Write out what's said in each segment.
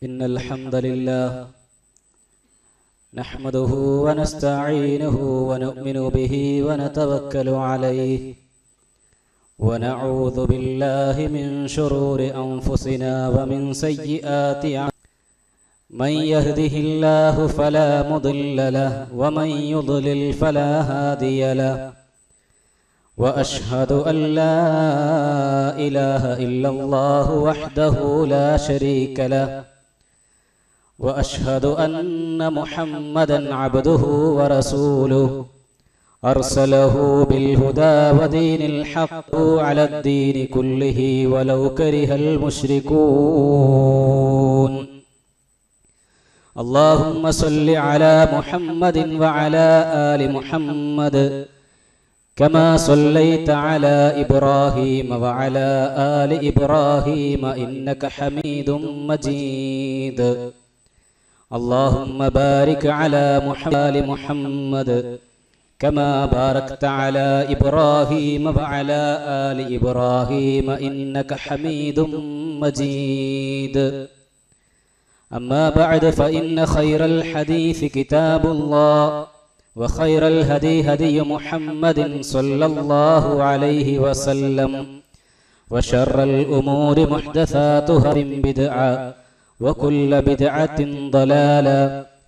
إن الحمد لله نحمده ونستعينه ونؤمن به ونتوكل عليه ونعوذ بالله من شرور أنفسنا ومن سيئات أعمالنا من يهده الله فلا مضل له ومن يضلل فلا هادي له وأشهد أن لا إله إلا الله وحده لا شريك له وأشهد أن محمدًا عبده ورسوله أرسله بالهدى ودين الحق على الدين كله ولو كره المشركون اللهم صل على محمد وعلى آل محمد كما صليت على إبراهيم وعلى آل إبراهيم إنك حميد مجيد اللهم بارك على آل محمد كما باركت على إبراهيم وعلى آل إبراهيم إنك حميد مجيد أما بعد فإن خير الحديث كتاب الله وخير الهدي هدي محمد صلى الله عليه وسلم وشر الأمور محدثاتها بدعة وكل بدعة ضلالة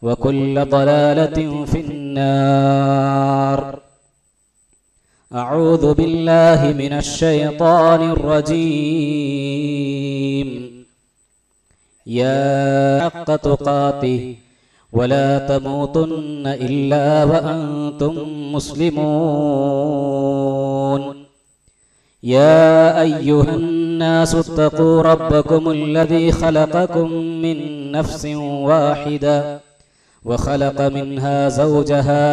وكل ضلالة في النار أعوذ بالله من الشيطان الرجيم يا حق تقاته ولا تموتن إلا وأنتم مسلمون يا أيها الناس اتقوا ربكم الذي خلقكم من نفس واحدة وخلق منها زوجها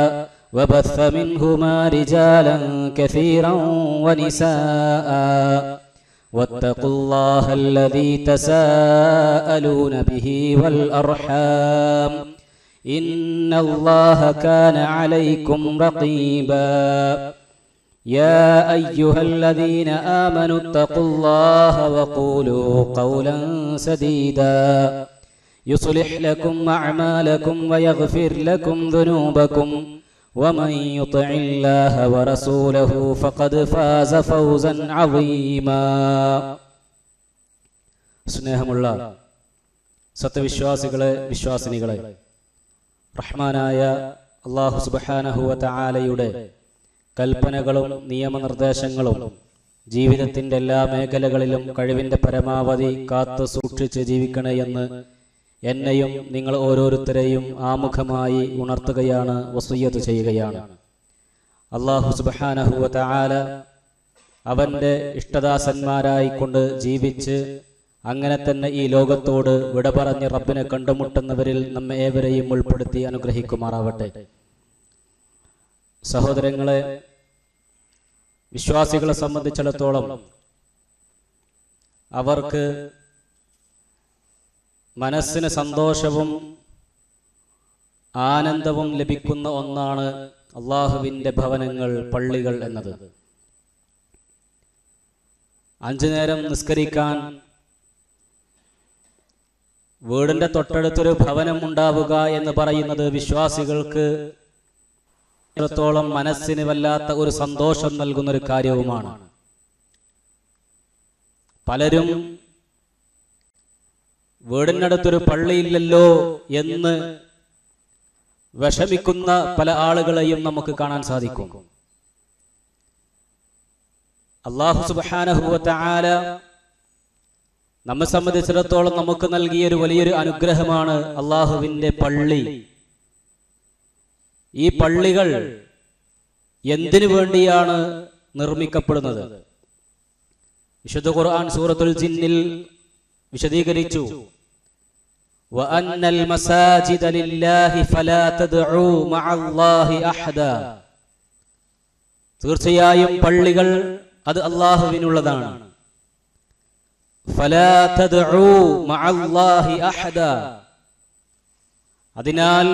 وبث منهما رجالا كثيرا ونساء واتقوا الله الذي تساءلون به والأرحام إن الله كان عليكم رقيبا يا أيها الذين آمنوا اتقوا الله وقولوا قولا سديدا يصلح لكم أعمالكم ويغفر لكم ذنوبكم ومن يطع الله ورسوله فقد فاز فوزا عظيما സ്നേഹമുള്ള സത്യവിശ്വാസികളെ വിശ്വാസിനികളെ റഹ്മാനായ അല്ലാഹു സുബ്ഹാനഹു വ തആലയുടെ കൽപ്പനകളും നിയമനിർദ്ദേശങ്ങളും ജീവിതത്തിൻ്റെ എല്ലാ മേഖലകളിലും കഴിവിൻ്റെ പരമാവധി കാത്തു സൂക്ഷിച്ച് ജീവിക്കണേ എന്ന് എന്നെയും നിങ്ങൾ ഓരോരുത്തരെയും ആമുഖമായി ഉണർത്തുകയാണ്, വസിയ്യത്ത് ചെയ്യുകയാണ്. അല്ലാഹു സുബ്ഹാനഹു വ തആല അവൻ്റെ ഇഷ്ടദാസന്മാരായിക്കൊണ്ട് ജീവിച്ച് അങ്ങനെ തന്നെ ഈ ലോകത്തോട് വിട പറഞ്ഞ് റബ്ബിനെ കണ്ടുമുട്ടുന്നവരിൽ നമ്മെ ഏവരെയും ഉൾപ്പെടുത്തി അനുഗ്രഹിക്കുമാറാവട്ടെ. സഹോദരങ്ങളെ, വിശ്വാസികളെ സംബന്ധിച്ചിടത്തോളം അവർക്ക് മനസ്സിന് സന്തോഷവും ആനന്ദവും ലഭിക്കുന്ന ഒന്നാണ് അള്ളാഹുവിൻ്റെ ഭവനങ്ങൾ, പള്ളികൾ എന്നത്. 5 നേരം നിസ്കരിക്കാൻ വീടിൻ്റെ തൊട്ടടുത്തൊരു ഭവനം ഉണ്ടാവുക എന്ന് പറയുന്നത് വിശ്വാസികൾക്ക് ത്തോളം മനസ്സിന് വല്ലാത്ത ഒരു സന്തോഷം നൽകുന്നൊരു കാര്യവുമാണ്. പലരും വീടിനടുത്തൊരു പള്ളിയില്ലല്ലോ എന്ന് വിഷമിക്കുന്ന പല ആളുകളെയും നമുക്ക് കാണാൻ സാധിക്കും. അല്ലാഹു സുബ്ഹാനഹു വ തആല നമ്മെ സംബന്ധിച്ചിടത്തോളം നമുക്ക് നൽകിയൊരു വലിയൊരു അനുഗ്രഹമാണ് അല്ലാഹുവിൻ്റെ പള്ളി. ഈ പള്ളികൾ എന്തിനു വേണ്ടിയാണ് നിർമ്മിക്കപ്പെടുന്നത്? വിശുദ്ധ ഖുർആൻ സൂറത്തുൽ ജിന്നിൽ വിശദീകരിച്ചു, വഅന്നൽ മസാജിദ ലില്ലാഹി ഫലാ തദ്ഉ മഅല്ലാഹി അഹദാ. തീർച്ചയായും പള്ളികൾ അത് അല്ലാഹുവിനുള്ളതാണ്. ഫലാ തദ്ഉ മഅല്ലാഹി അഹദാ. അതിനാൽ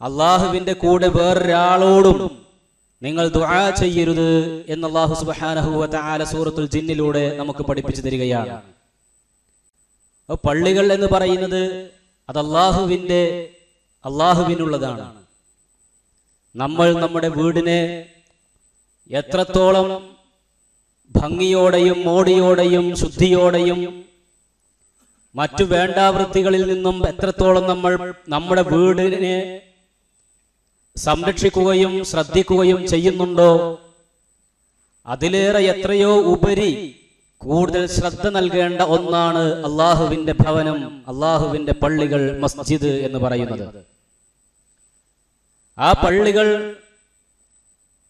അള്ളാഹുവിന്റെ കൂടെ വേറൊരാളോടും നിങ്ങൾ ദുആ ചെയ്യരുത് എന്ന് അല്ലാഹു സുബ്ഹാനഹു വ തആല സൂറത്തുൽ ജിന്നിലൂടെ നമുക്ക് പഠിപ്പിച്ചു തരികയാണ്. പള്ളികൾ എന്ന് പറയുന്നത് അത് അള്ളാഹുവിനുള്ളതാണ്. നമ്മൾ നമ്മുടെ വീടിനെ എത്രത്തോളം ഭംഗിയോടെയും മോടിയോടെയും ശുദ്ധിയോടെയും മറ്റു വേണ്ടാവൃത്തികളിൽ നിന്നും എത്രത്തോളം നമ്മൾ നമ്മുടെ വീടിനെ സംരക്ഷിക്കുകയും ശ്രദ്ധിക്കുകയും ചെയ്യുന്നുണ്ടോ, അതിലേറെ എത്രയോ ഉപരി കൂടുതൽ ശ്രദ്ധ നൽകേണ്ട ഒന്നാണ് അള്ളാഹുവിന്റെ ഭവനം, അള്ളാഹുവിന്റെ പള്ളികൾ, മസ്ജിദ് എന്ന് പറയുന്നത്. ആ പള്ളികൾ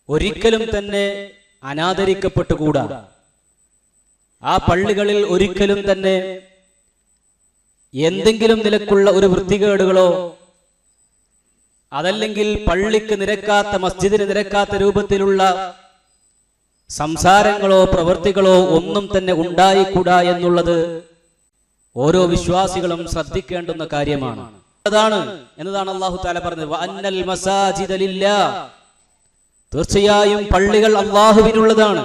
ഒരിക്കലും തന്നെ അനാദരിക്കപ്പെട്ടുകൂടാ. ആ പള്ളികളിൽ ഒരിക്കലും തന്നെ എന്തെങ്കിലും നിലക്കുള്ള ഒരു വൃത്തികേടുകളോ അതല്ലെങ്കിൽ പള്ളിക്ക് നിരക്കാത്ത, മസ്ജിദിന് നിരക്കാത്ത രൂപത്തിലുള്ള സംസാരങ്ങളോ പ്രവൃത്തികളോ ഒന്നും തന്നെ ഉണ്ടായിക്കൂടാ എന്നുള്ളത് ഓരോ വിശ്വാസികളും ശ്രദ്ധിക്കേണ്ടുന്ന കാര്യമാണ്. എന്നതാണ് അല്ലാഹു തആല പറഞ്ഞത്, വഅന്നൽ മസാജിദ ലില്ലാഹ്. തീർച്ചയായും പള്ളികൾ അള്ളാഹുവിനുള്ളതാണ്,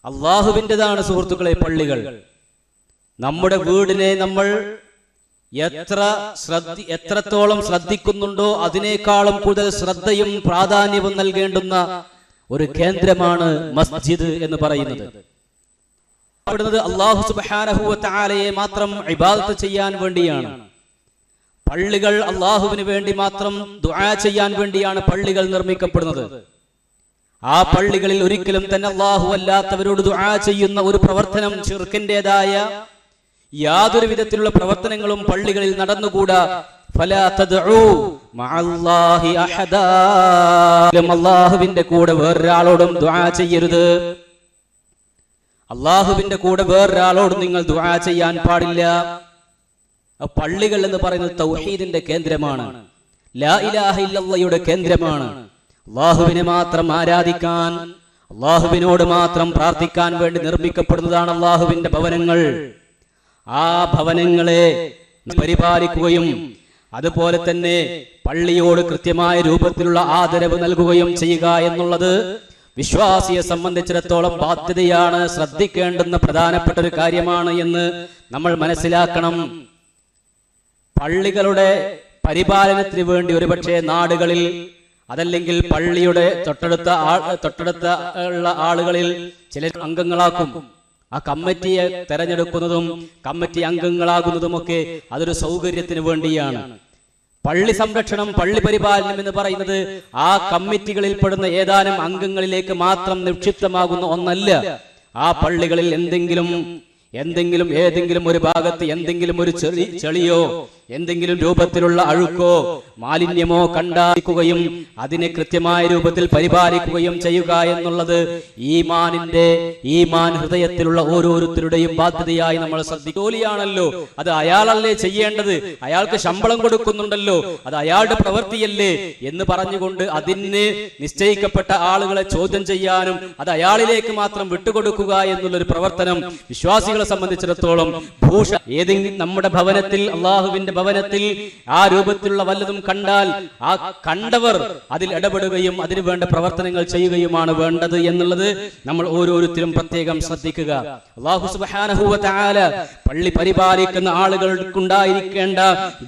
അള്ളാഹുവിൻ്റെതാണ് സുഹൃത്തുക്കളെ പള്ളികൾ. നമ്മുടെ വീടിനെ നമ്മൾ എത്രത്തോളം ശ്രദ്ധിക്കുന്നുണ്ടോ അതിനേക്കാളും കൂടുതൽ ശ്രദ്ധയും പ്രാധാന്യവും നൽകേണ്ടുന്ന ഒരു കേന്ദ്രമാണ് മസ്ജിദ് എന്ന് പറയുന്നത്. അല്ലാഹു സുബ്ഹാനഹു വ തആലയെ മാത്രം ഇബാദത്ത് ചെയ്യാൻ വേണ്ടിയാണ്. പള്ളികൾ അള്ളാഹുവിന് വേണ്ടി മാത്രം ദുആ ചെയ്യാൻ വേണ്ടിയാണ് പള്ളികൾ നിർമ്മിക്കപ്പെടുന്നത്. ആ പള്ളികളിൽ ഒരിക്കലും തന്നെ അള്ളാഹു അല്ലാത്തവരോട് ദുആ ചെയ്യുന്ന ഒരു പ്രവർത്തനം, ശിർക്കിന്റേതായ യാതൊരു വിധത്തിലുള്ള പ്രവർത്തനങ്ങളും പള്ളികളിൽ നടന്നുകൂടാ. ഫലാ തദ്ഉ മഅല്ലാഹി അഹദാ. അല്ലാഹുവിന്റെ കൂടെ വേറൊരാളോടും ദുആ ചെയ്യരുത്. അള്ളാഹുവിന്റെ കൂടെ വേറൊരാളോടും നിങ്ങൾ ദുആ ചെയ്യാൻ പാടില്ല. പള്ളികൾ എന്ന് പറയുന്നത് തൗഹീദിന്റെ കേന്ദ്രമാണ്, ലാ ഇലാഹ ഇല്ലല്ലാഹയുടെ കേന്ദ്രമാണ്. അള്ളാഹുവിനെ മാത്രം ആരാധിക്കാൻ, അള്ളാഹുവിനോട് മാത്രം പ്രാർത്ഥിക്കാൻ വേണ്ടി നിർമ്മിക്കപ്പെടുന്നതാണ് അള്ളാഹുവിന്റെ ഭവനങ്ങൾ. ആ ഭവനങ്ങളെ പരിപാലിക്കുകയും അതുപോലെ തന്നെ പള്ളിയോട് കൃത്യമായ രൂപത്തിലുള്ള ആദരവ് നൽകുകയും ചെയ്യുക എന്നുള്ളത് വിശ്വാസിയെ സംബന്ധിച്ചിടത്തോളം ബാധ്യതയാണ്, ശ്രദ്ധിക്കേണ്ടുന്ന പ്രധാനപ്പെട്ട ഒരു കാര്യമാണ് എന്ന് നമ്മൾ മനസ്സിലാക്കണം. പള്ളികളുടെ പരിപാലനത്തിന് വേണ്ടി ഒരുപക്ഷെ നാടുകളിൽ അതല്ലെങ്കിൽ പള്ളിയുടെ തൊട്ടടുത്ത ഉള്ള ആളുകളിൽ ചില അംഗങ്ങളാക്കും. ആ കമ്മിറ്റിയെ തെരഞ്ഞെടുക്കുന്നതും കമ്മിറ്റി അംഗങ്ങളാകുന്നതുമൊക്കെ അതൊരു സൗകര്യത്തിന് വേണ്ടിയാണ്. പള്ളി സംരക്ഷണം, പള്ളി പരിപാലനം എന്ന് പറയുന്നത് ആ കമ്മിറ്റികളിൽ പെടുന്ന ഏതാനും അംഗങ്ങളിലേക്ക് മാത്രം നിക്ഷിപ്തമാകുന്ന ഒന്നല്ല. ആ പള്ളികളിൽ ഏതെങ്കിലും ഒരു ഭാഗത്ത് എന്തെങ്കിലും ഒരു ചെളിയോ എന്തെങ്കിലും രൂപത്തിലുള്ള അഴുക്കോ മാലിന്യമോ കണ്ടാക്കുകയും അതിനെ കൃത്യമായ രൂപത്തിൽ പരിപാലിക്കുകയും ചെയ്യുക എന്നുള്ളത് ഈമാൻ ഹൃദയത്തിലുള്ള ഓരോരുത്തരുടെയും ബാധ്യതയായി നമ്മൾ ജോലിയാണല്ലോ. അത് അയാളല്ലേ ചെയ്യേണ്ടത്, അയാൾക്ക് ശമ്പളം കൊടുക്കുന്നുണ്ടല്ലോ, അത് അയാളുടെ പ്രവൃത്തിയല്ലേ എന്ന് പറഞ്ഞുകൊണ്ട് അതിന് നിശ്ചയിക്കപ്പെട്ട ആളുകളെ ചോദ്യം ചെയ്യാനും അത് അയാളിലേക്ക് മാത്രം വിട്ടുകൊടുക്കുക എന്നുള്ളൊരു പ്രവർത്തനം വിശ്വാസികളെ സംബന്ധിച്ചിടത്തോളം ഏതെങ്കിലും നമ്മുടെ ഭവനത്തിൽ, അള്ളാഹുവിന്റെ ഭവനത്തിൽ ആ രൂപത്തിലുള്ള വല്ലതും കണ്ടാൽ ആ കണ്ടവർ അതിൽ ഇടപെടുകയും അതിനു വേണ്ട പ്രവർത്തനങ്ങൾ ചെയ്യുകയുമാണ് വേണ്ടത് എന്നുള്ളത് നമ്മൾ ഓരോരുത്തരും പ്രത്യേകം ശ്രദ്ധിക്കുക. അല്ലാഹു സുബ്ഹാനഹു വ തആല പള്ളി പരിപാലിക്കുന്ന ആളുകൾക്കുണ്ടായിരിക്കേണ്ട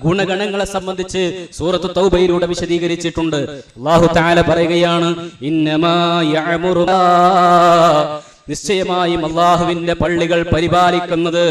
ഗുണഗണങ്ങളെ സംബന്ധിച്ച് സൂറത്തു തൗബയിലൂടെ വിശദീകരിച്ചിട്ടുണ്ട്. അല്ലാഹു തആല പറയുകയാണ്, ഇന്നമാ യഅമുറു, നിശ്ചയമായും അള്ളാഹുവിന്റെ പള്ളികൾ പരിപാലിക്കുന്നത്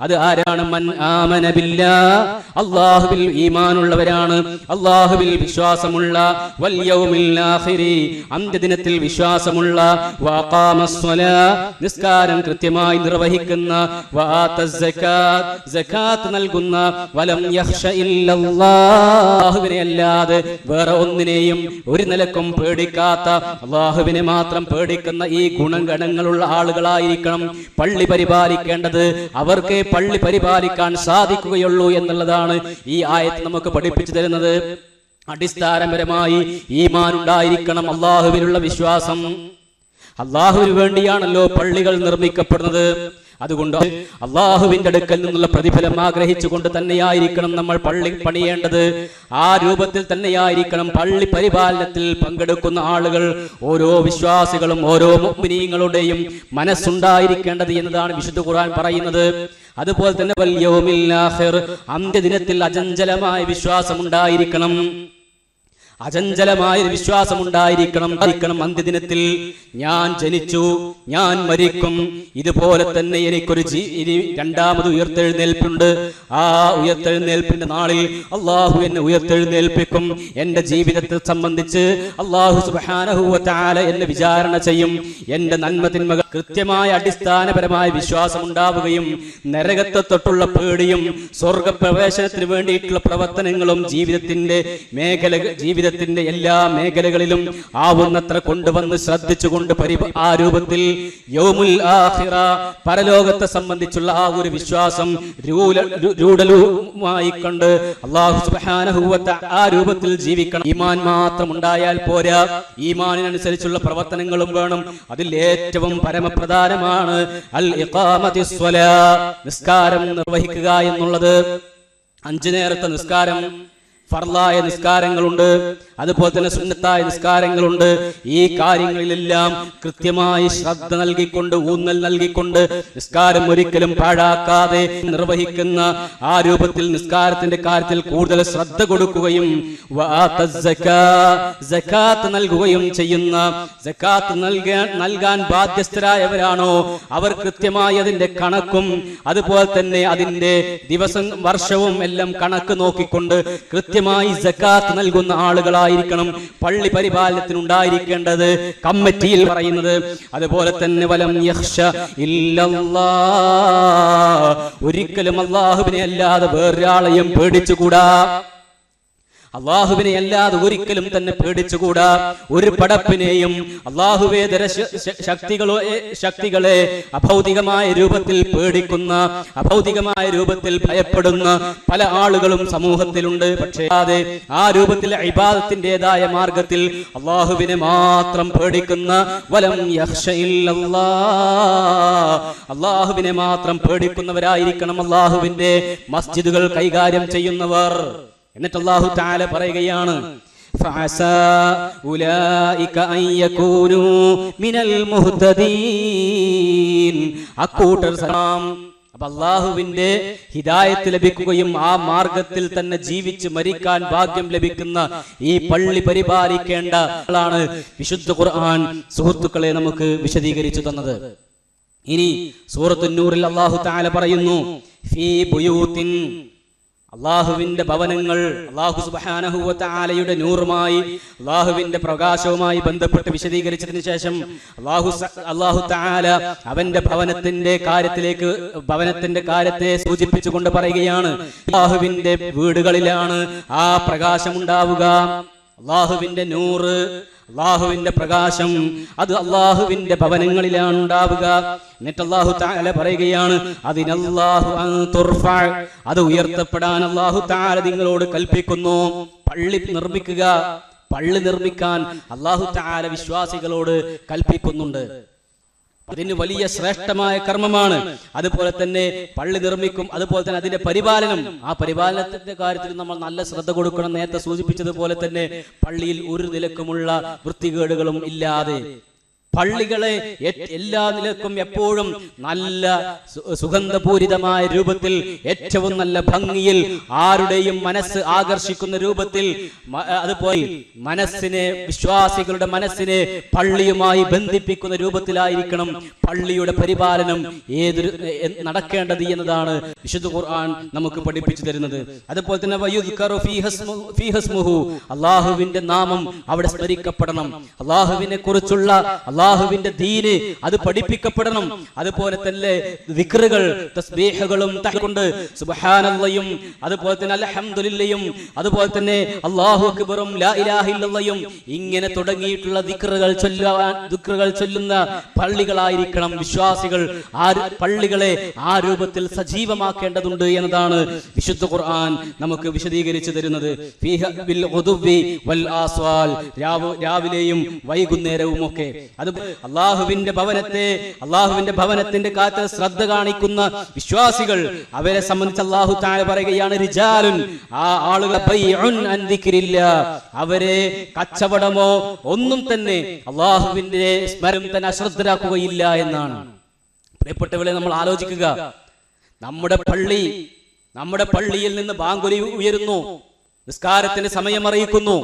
അത് ആരാണ്? മൻ ആമന ബില്ലാഹ്, അള്ളാഹുവിൽ ഈമാനുള്ളവരാണ്, അള്ളാഹുവിൽ വിശ്വാസമുള്ള, വൽ യൗമിൽ ആഖിരി, അന്ത്യദിനത്തിൽ വിശ്വാസമുള്ള, വഅഖാമസ്സലാ, നിസ്കാരം കൃത്യമായി നിർവഹിക്കുന്ന, വആതസ് സകാത്ത്, സകാത്ത് നൽകുന്ന, വലം യഖ്ശ ഇല്ലല്ലാഹ്, അല്ലാതെ വേറെ ഒന്നിനെയും ഒരു നിലക്കും പേടിക്കാത്ത, അള്ളാഹുവിനെ മാത്രം പേടിക്കുന്ന ഈ ഗുണഗണങ്ങളുള്ള ആളുകളായിരിക്കണം പള്ളി പരിപാലിക്കേണ്ടത്. അവർക്ക് പള്ളി പരിപാലിക്കാൻ സാധിക്കുകയുള്ളൂ എന്നുള്ളതാണ് ഈ ആയത്ത് നമുക്ക് പഠിപ്പിച്ചു തരുന്നത്. അടിസ്ഥാനപരമായി ഈമാൻ ഉണ്ടായിരിക്കണം, അള്ളാഹുവിനുള്ള വിശ്വാസം. അള്ളാഹുവിന് വേണ്ടിയാണല്ലോ പള്ളികൾ നിർമ്മിക്കപ്പെടുന്നത്. അതുകൊണ്ട് അള്ളാഹുവിന്റെ അടുക്കൽ നിന്നുള്ള പ്രതിഫലം ആഗ്രഹിച്ചുകൊണ്ട് തന്നെയായിരിക്കണം നമ്മൾ പള്ളി പണിയേണ്ടത്. ആ രൂപത്തിൽ തന്നെയായിരിക്കണം പള്ളി പരിപാലനത്തിൽ പങ്കെടുക്കുന്ന ആളുകൾ, ഓരോ വിശ്വാസികളും ഓരോ മുഅ്മിനീങ്ങളുടെയും മനസ്സുണ്ടായിരിക്കേണ്ടത് എന്നതാണ് വിശുദ്ധ ഖുർആൻ പറയുന്നത്. അതുപോലെ തന്നെ വൽ യൗമിൽ ആഖിർ, അന്ത്യദിനത്തിൽ അചഞ്ചലമായ വിശ്വാസമുണ്ടായിരിക്കണം. അചഞ്ചലമായ വിശ്വാസമുണ്ടായിരിക്കണം. അന്ത്യദിനത്തിൽ ഞാൻ ജനിച്ചു, ഞാൻ മരിക്കും, ഇതുപോലെ തന്നെ എനിക്കൊരു രണ്ടാമത് ഉയർത്തെഴുന്നേൽപ്പുണ്ട്. ആ ഉയർത്തെഴുന്നേൽപ്പിന്റെ നാളിൽ അള്ളാഹു എന്നെ ഉയർത്തെഴുന്നേൽപ്പിക്കും. എന്റെ ജീവിതത്തെ സംബന്ധിച്ച് അള്ളാഹു സുബ്ഹാനഹു വ തആല എന്നെ വിചാരണ ചെയ്യും. എന്റെ നന്മ തിന്മകൾ കൃത്യമായ അടിസ്ഥാനപരമായ വിശ്വാസം ഉണ്ടാവുകയും നരകത്തെ തൊട്ടുള്ള പേടിയും സ്വർഗപ്രവേശനത്തിന് വേണ്ടിയിട്ടുള്ള പ്രവർത്തനങ്ങളും ജീവിതത്തിന്റെ എല്ലാ മേഖലകളിലും ആവുന്നത്ര കൊണ്ടുവന്ന് ശ്രദ്ധിച്ചുകൊണ്ട് ആ രൂപത്തിൽ യൗമുൽ ആഖിറ, പരലോകത്തെ സംബന്ധിച്ചുള്ള ആ ഒരു വിശ്വാസം രൂഢലുമായി കണ്ട് അല്ലാഹു സുബ്ഹാനഹു വ തആല ആ രൂപത്തിൽ ജീവിക്കണം. ഈമാൻ മാത്രം ഉണ്ടായാൽ പോരാ, ഈമാനിനനുസരിച്ചുള്ള പ്രവർത്തനങ്ങളും വേണം. അതിൽ ഏറ്റവും പരമപ്രധാനമാണ് അൽ ഇഖാമത്തിസ് സ്വലാ, നിസ്കാരം നിർവഹിക്കുക എന്നുള്ളത്. 5 നേരത്തെ നിസ്കാരം, ഫർളായ നിസ്കാരങ്ങളുണ്ട്, അതുപോലെ തന്നെ സുന്നത്തായ നിസ്കാരങ്ങളുണ്ട്. ഈ കാര്യങ്ങളിലെല്ലാം കൃത്യമായി ശ്രദ്ധ നൽകിക്കൊണ്ട്, ഊന്നൽ നൽകിക്കൊണ്ട്, നിസ്കാരം ഒരിക്കലും പാഴാക്കാതെ നിർവഹിക്കുന്ന ആ രൂപത്തിൽ നിസ്കാരത്തിന്റെ കാര്യത്തിൽ കൂടുതൽ ശ്രദ്ധ കൊടുക്കുകയും സകാത്ത് നൽകുകയും ചെയ്യുന്ന, സകാത്ത് നൽകാൻ ബാധ്യസ്ഥരായവരാണോ അവർ കൃത്യമായി അതിന്റെ കണക്കും അതുപോലെ തന്നെ അതിന്റെ ദിവസം വർഷവും എല്ലാം കണക്ക് നോക്കിക്കൊണ്ട് കൃത്യമായി സകാത്ത് നൽകുന്ന ആളുകളായിരിക്കണം പള്ളി പരിപാലനത്തിനുണ്ടായിരിക്കേണ്ടത്, കമ്മിറ്റിയിൽ പറയുന്നത്. അതുപോലെ തന്നെ വലം യഖ്ശ ഇല്ലല്ലാഹ്, ഒരിക്കലും അല്ലാഹുവിനെ അല്ലാതെ വേറൊരാളെയും പേടിച്ചുകൂടാ. അള്ളാഹുവിനെ അല്ലാതെ ഒരിക്കലും തന്നെ പേടിച്ചുകൂടാ. ഒരു പടപ്പിനെയും അള്ളാഹുവേതര ശക്തികളെ അഭൗതികമായ രൂപത്തിൽ പേടിക്കുന്ന, അഭൗതികമായ രൂപത്തിൽ ഭയപ്പെടുന്ന പല ആളുകളും സമൂഹത്തിലുണ്ട്. പക്ഷേ ആ രൂപത്തിൽ ഇബാദത്തിൻ്റെതായ മാർഗത്തിൽ അള്ളാഹുവിനെ മാത്രം പേടിക്കുന്ന, വലം യഖ്ശ ഇല്ലല്ലാഹ്, അള്ളാഹുവിനെ മാത്രം പേടിക്കുന്നവരായിരിക്കണം അള്ളാഹുവിന്റെ മസ്ജിദുകൾ കൈകാര്യം ചെയ്യുന്നവർ. എന്നിട്ട് അല്ലാഹു തആല പറയുകയാണ്, ഫഅസാ ഉലൈക അൻ യകൂനൂ മിനൽ മുഹ്തദീൻ, അക്കൂട്ടർ സലാം. അപ്പോൾ അല്ലാഹുവിന്റെ ഹിദായത്ത് ലഭിക്കുകയും ആ മാർഗത്തിൽ തന്നെ ജീവിച്ച് മരിക്കാൻ ഭാഗ്യം ലഭിക്കുന്ന ഈ പള്ളി പരിപാലിക്കേണ്ട ആളാണ് വിശുദ്ധ ഖുർആൻ സുഹൃത്തുക്കളെ നമുക്ക് വിശദീകരിച്ചു തന്നത്. ഇനി സൂറത്തുൻ നൂറിൽ അല്ലാഹു തആല പറയുന്നു, ഫീ ബുയൂത്തിൻ, അള്ളാഹുവിന്റെ ഭവനങ്ങൾ, അള്ളാഹു സുബ്ഹാനഹു വ തആലയുടെ നൂറുമായി, അള്ളാഹുവിന്റെ പ്രകാശവുമായി ബന്ധപ്പെട്ട് വിശദീകരിച്ചതിന് ശേഷം അള്ളാഹു തആല അവന്റെ ഭവനത്തിന്റെ കാര്യത്തെ സൂചിപ്പിച്ചുകൊണ്ട് പറയുകയാണ്, അള്ളാഹുവിന്റെ വീടുകളിലാണ് ആ പ്രകാശം ഉണ്ടാവുക. അള്ളാഹുവിന്റെ നൂറ്, അള്ളാഹുവിന്റെ പ്രകാശം അത് അള്ളാഹുവിന്റെ ഭവനങ്ങളിലാണ് ഉണ്ടാവുക. എന്നിട്ട് അല്ലാഹു തആല പറയുകയാണ്, അതിനല്ലാഹു അൻ തുർഫഅ, അത് ഉയർത്തപ്പെടാൻ അല്ലാഹു തആല നിങ്ങളോട് കൽപ്പിക്കുന്നു. പള്ളി നിർമ്മിക്കാൻ അല്ലാഹു തആല വിശ്വാസികളോട് കൽപ്പിക്കുന്നുണ്ട്. അതിന് വലിയ ശ്രേഷ്ഠമായ കർമ്മമാണ്. അതുപോലെ തന്നെ പള്ളി നിർമ്മിക്കും, അതുപോലെ തന്നെ അതിന്റെ പരിപാലനം, ആ പരിപാലനത്തിന്റെ കാര്യത്തിൽ നമ്മൾ നല്ല ശ്രദ്ധ കൊടുക്കണം. നേരത്തെ സൂചിപ്പിച്ചതുപോലെ തന്നെ പള്ളിയിൽ ഒരു നിലക്കുമുള്ള വൃത്തികേടുകളും ഇല്ലാതെ, പള്ളികളെ എല്ലാ നിലക്കും എപ്പോഴും നല്ല സുഗന്ധപൂരിതമായ രൂപത്തിൽ, ഏറ്റവും നല്ല ഭംഗിയിൽ, ആരുടെയും മനസ്സ് ആകർഷിക്കുന്ന രൂപത്തിൽ, അതുപോലെ വിശ്വാസികളുടെ മനസ്സിനെ പള്ളിയുമായി ബന്ധിപ്പിക്കുന്ന രൂപത്തിലായിരിക്കണം പള്ളിയുടെ പരിപാലനം നടക്കേണ്ടത് എന്നതാണ് വിശുദ്ധ ഖുർആൻ നമുക്ക് പഠിപ്പിച്ചു തരുന്നത്. അതുപോലെ തന്നെ അള്ളാഹുവിന്റെ നാമം അവിടെ സ്മരിക്കപ്പെടണം, അള്ളാഹുവിനെ കുറിച്ചുള്ള അള്ളാഹുവിന്റെ ദീന് അത് പഠിപ്പിക്കപ്പെടണം. അതുപോലെ തന്നെ ദിക്റുകൾ, തസ്ബീഹുകളും കൊണ്ട് സുബ്ഹാനല്ലാഹും അതുപോലെ തന്നെ അൽഹംദുലില്ലയും അതുപോലെ തന്നെ അല്ലാഹു അക്ബറും ലാ ഇലാഹ ഇല്ലല്ലാഹും ഇങ്ങനെ തുടങ്ങിയിട്ടുള്ള ദിക്റുകൾ ചൊല്ലുന്ന പള്ളികളായിരിക്കണം വിശ്വാസികൾ. ആ പള്ളികളെ ആ രൂപത്തിൽ സജീവമാക്കേണ്ടതുണ്ട് എന്നതാണ് വിശുദ്ധ ഖുർആൻ നമുക്ക് വിശദീകരിച്ചു തരുന്നത്. ഫീഹ ബിൽ ഗുദുവി വൽ ആസ്വാൽ, രാവിലെയും വൈകുന്നേരവും ഒക്കെ. അത് അള്ളാഹുവിന്റെ ഭവനത്തിന്റെ കാര്യത്തിൽ ശ്രദ്ധ കാണിക്കുന്ന വിശ്വാസികൾ, അവരെ സംബന്ധിച്ച് അല്ലാഹു തആല പറയുകയാണ്, റിജാലുൻ, ആ ആളുകൾ ബൈഉൻ അൻ ദിക്രില്ലാ, അവരെ കച്ചവടമോ ഒന്നും തന്നെ അള്ളാഹുവിന്റെ സ്മരണം തന്നെ അശ്രദ്ധരാക്കുകയില്ല എന്നാണ്. പ്രിയപ്പെട്ടവരെ, നമ്മൾ ആലോചിക്കുക, നമ്മുടെ പള്ളിയിൽ നിന്ന് ബാങ്കുലി ഉയരുന്നു, നിസ്കാരത്തിന്റെ സമയം അറിയിക്കുന്നു.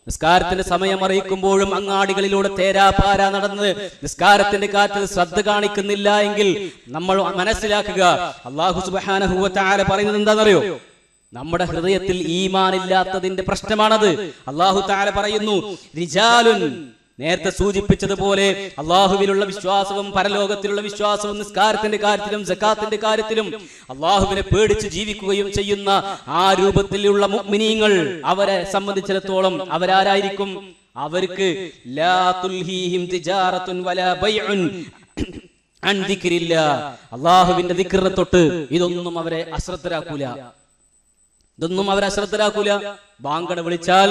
നിസ്കാരത്തിന്റെ സമയം അറിയിക്കുമ്പോഴും അങ്ങാടികളിലൂടെ തേരാപാര നടന്ന് നിസ്കാരത്തിന്റെ കാര്യത്തിൽ ശ്രദ്ധ കാണിക്കുന്നില്ല എങ്കിൽ നമ്മൾ മനസ്സിലാക്കുക, അല്ലാഹു സുബ്ഹാനഹു വ തആല പറയുന്നത് എന്താണെന്നറിയോ? നമ്മുടെ ഹൃദയത്തിൽ ഈമാൻ ഇല്ലാത്തതിന്റെ പ്രശ്നമാണത്. അല്ലാഹു തആല പറയുന്നു, റിജാലുൻ, നേരത്തെ സൂചിപ്പിച്ചതുപോലെ അള്ളാഹുവിലുള്ള വിശ്വാസവും പരലോകത്തിലുള്ള വിശ്വാസവും നിസ്കാരത്തിന്റെ കാര്യത്തിലും സക്കാത്തിന്റെ കാര്യത്തിലും അള്ളാഹുവിനെ പേടിച്ച് ജീവിക്കുകയും ചെയ്യുന്ന ആ രൂപത്തിലുള്ള മുഅ്മിനീങ്ങൾ, അവരെ സംബന്ധിച്ചിടത്തോളം അവരാരായിരിക്കും? അവർക്ക് ലാ തുൽഹീഹിം തിജാറത്തുൻ വലാ ബൈഉൻ അൻ ദിക്രില്ലാഹ്, അള്ളാഹുവിന്റെ ദിക്റിനെ തൊട്ട് ഇതൊന്നും അവരെ അശ്രദ്ധരാക്കൂല. ബാങ്കട വിളിച്ചാൽ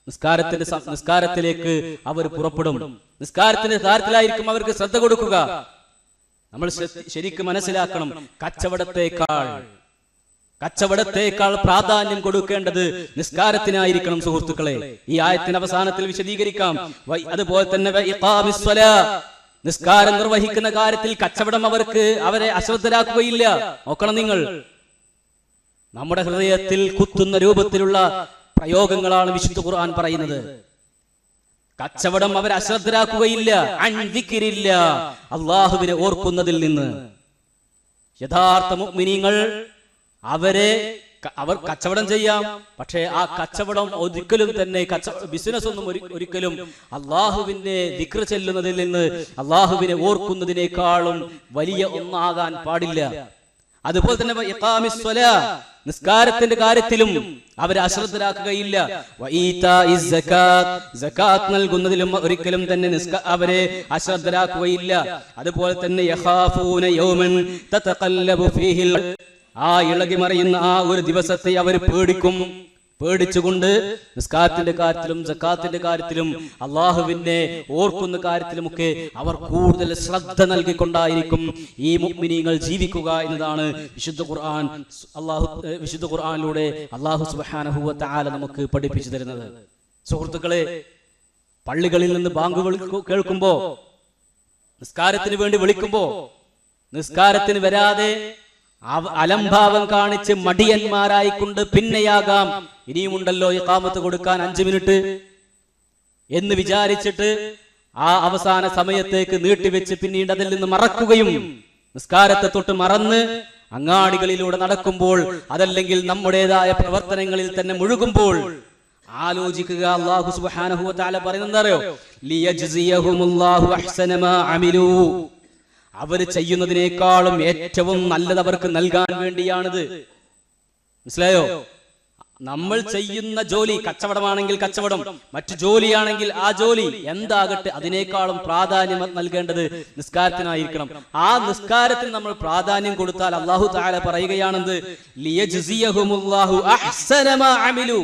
നിസ്കാരത്തിലേക്ക് അവർ പുറപ്പെടും. നിസ്കാരത്തിന്റെ കാര്യത്തിലായിരിക്കും അവർക്ക് ശ്രദ്ധ കൊടുക്കുക. നമ്മൾ ശരിക്കും മനസ്സിലാക്കണം, കച്ചവടത്തേക്കാൾ പ്രാധാന്യം കൊടുക്കേണ്ടത് നിസ്കാരത്തിനായിരിക്കണം സുഹൃത്തുക്കളെ. ഈ ആയത്തിന്റെ അവസാനത്തിൽ വിശദീകരിക്കാം. അതുപോലെ തന്നെ നിസ്കാരം നിർവഹിക്കുന്ന കാര്യത്തിൽ കച്ചവടം അവരെ അശ്രദ്ധരാക്കുകയില്ല. നോക്കണം നിങ്ങൾ, നമ്മുടെ ഹൃദയത്തിൽ കുത്തുന്ന രൂപത്തിലുള്ള പ്രയോഗങ്ങളാണ് വിശുദ്ധ ഖുർആൻ പറയുന്നത്. കച്ചവടം അവരെ അശ്രദ്ധരാക്കുകയില്ല, അള്ളാഹുവിനെ ഓർക്കുന്നതിൽ നിന്ന്. യഥാർത്ഥ മുഅ്മിനീങ്ങൾ അവർ കച്ചവടം ചെയ്യാം, പക്ഷേ ആ കച്ചവടം ഒരിക്കലും തന്നെ ബിസിനസ് ഒന്നും ഒരിക്കലും അള്ളാഹുവിന്റെ ദിക്ർ ചെല്ലുന്നതിൽ നിന്ന് അള്ളാഹുവിനെ ഓർക്കുന്നതിനേക്കാളും വലിയ ഒന്നാകാൻ പാടില്ല. അതുപോലെ തന്നെ നിസ്കാരത്തിന്റെ കാര്യത്തിലും അവരെ അശ്രദ്ധരാക്കുകയില്ല. സകാത്ത് നൽകുന്നതിലും ഒരിക്കലും തന്നെ അവരെ അശ്രദ്ധരാക്കുകയില്ല. അതുപോലെ തന്നെ യഖാഫൂന യൗമൻ തതഖല്ലബു ഫീഹിൽ, ആ ഇളകി മറിയുന്ന ആ ഒരു ദിവസത്തെ അവർ പേടിച്ചുകൊണ്ട് നിസ്കാരത്തിന്റെ കാര്യത്തിലും സക്കാത്തിന്റെ കാര്യത്തിലും അള്ളാഹുവിനെ ഓർക്കുന്ന കാര്യത്തിലുമൊക്കെ അവർ കൂടുതൽ ശ്രദ്ധ നൽകിക്കൊണ്ടായിരിക്കും ഈ മുഅ്മിനീങ്ങൾ ജീവിക്കുക എന്നതാണ് വിശുദ്ധ ഖുർആനിലൂടെ അള്ളാഹു സുബ്ഹാനഹു വ തആല നമുക്ക് പഠിപ്പിച്ചു തരുന്നത്. സുഹൃത്തുക്കളെ, പള്ളികളിൽ നിന്ന് ബാങ്ക് കേൾക്കുമ്പോ, നിസ്കാരത്തിന് വേണ്ടി വിളിക്കുമ്പോ നിസ്കാരത്തിന് വരാതെ അലംഭാവം കാണിച്ച് മടിയന്മാരായിക്കൊണ്ട് പിന്നെയാകാം ഇനിയുമുണ്ടല്ലോ ഇഖാമത്ത് കൊടുക്കാൻ 5 മിനിറ്റ് എന്ന് വിചാരിച്ചിട്ട് ആ അവസാന സമയത്തേക്ക് നീട്ടിവെച്ച് പിന്നീട് അതിൽ നിന്ന് മറക്കുകയും നിസ്കാരത്തെ തൊട്ട് മറന്ന് അങ്ങാടികളിലൂടെ നടക്കുമ്പോൾ, അതല്ലെങ്കിൽ നമ്മുടേതായ പ്രവർത്തനങ്ങളിൽ തന്നെ മുഴുകുമ്പോൾ ആലോചിക്കുക. അല്ലാഹു സുബ്ഹാനഹു വ തആല പറയുന്നതറിയോ? ലിയജ്സിയഹുമുല്ലാഹു അഹ്സന മാ അമിലൂ, അവർ ചെയ്യുന്നതിനേക്കാളും ഏറ്റവും നല്ലത് അവർക്ക് നൽകാൻ വേണ്ടിയാണിത്. മനസ്സിലായോ? നമ്മൾ ചെയ്യുന്ന ജോലി, കച്ചവടമാണെങ്കിൽ കച്ചവടം, മറ്റു ജോലിയാണെങ്കിൽ ആ ജോലി എന്താകട്ടെ, അതിനേക്കാളും പ്രാധാന്യം നൽകേണ്ടത് നിസ്കാരത്തിനായിരിക്കണം. ആ നിസ്കാരത്തിന് നമ്മൾ പ്രാധാന്യം കൊടുത്താൽ അല്ലാഹു തആല പറയുകയാണെന്ന്, ലിയജ്സിയഹുമുല്ലാഹു അഹ്സന മാ അമിലൂ,